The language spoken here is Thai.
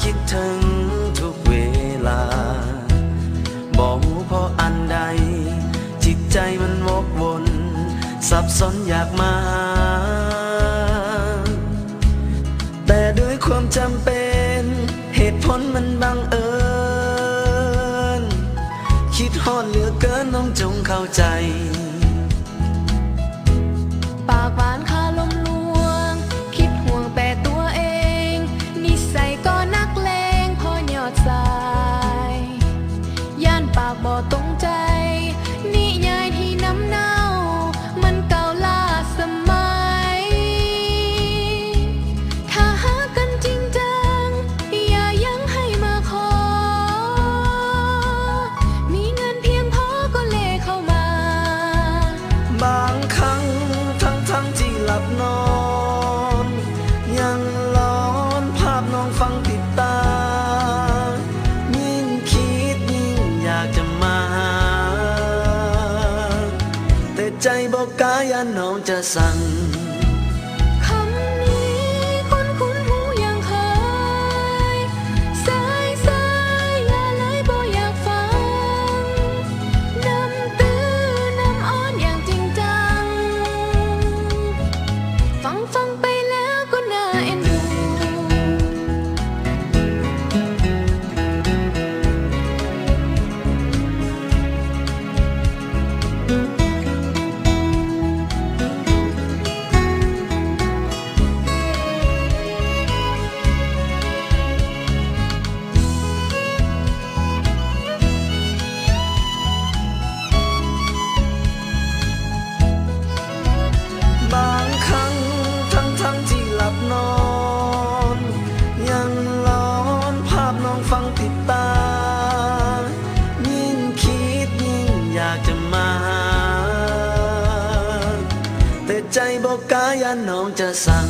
คิดถึงทุกเวลาบอกเพราะอันใดจิตใจมันวกวนสับสนอยากมาแต่ด้วยความจำเป็นเหตุผลมันบังเอิญคิดฮอดเหลือเกินน้องจงเข้าใจปากหวานคาลมลวงคิดห่วงแต่ตัวเองนิสัยก็นักเลงพอยอดสายย่านปากบ่ตรงใจนิยายที่น้ำเน่ามันเก่าล้าสมัยถ้าหากันจริงจังอย่ายังให้มาขอมีเงินเพียงพอก็เล่เข้ามาบางครั้งทั้งที่หลับนอนยังร้อนภาพน้องฟังติดตายิ่งคิดยิ่งอยากจะมาแต่ใจบอกกายาน้องจะสั่งคำนี้คุ้นหูยังเคยสายอย่าเลยบ่อยากฟังน้ำตื้อน้ำอ้อนอย่างจริงจังฟังไปแล้วก็น่าเอ็นดูบางครั้งทั้งที่หลับนอนยังร้อนภาพน้องฟังติดตายิ่งคิดยิ่งอยากจะมาแต่ใจบอกกายาน้องจะสั่ง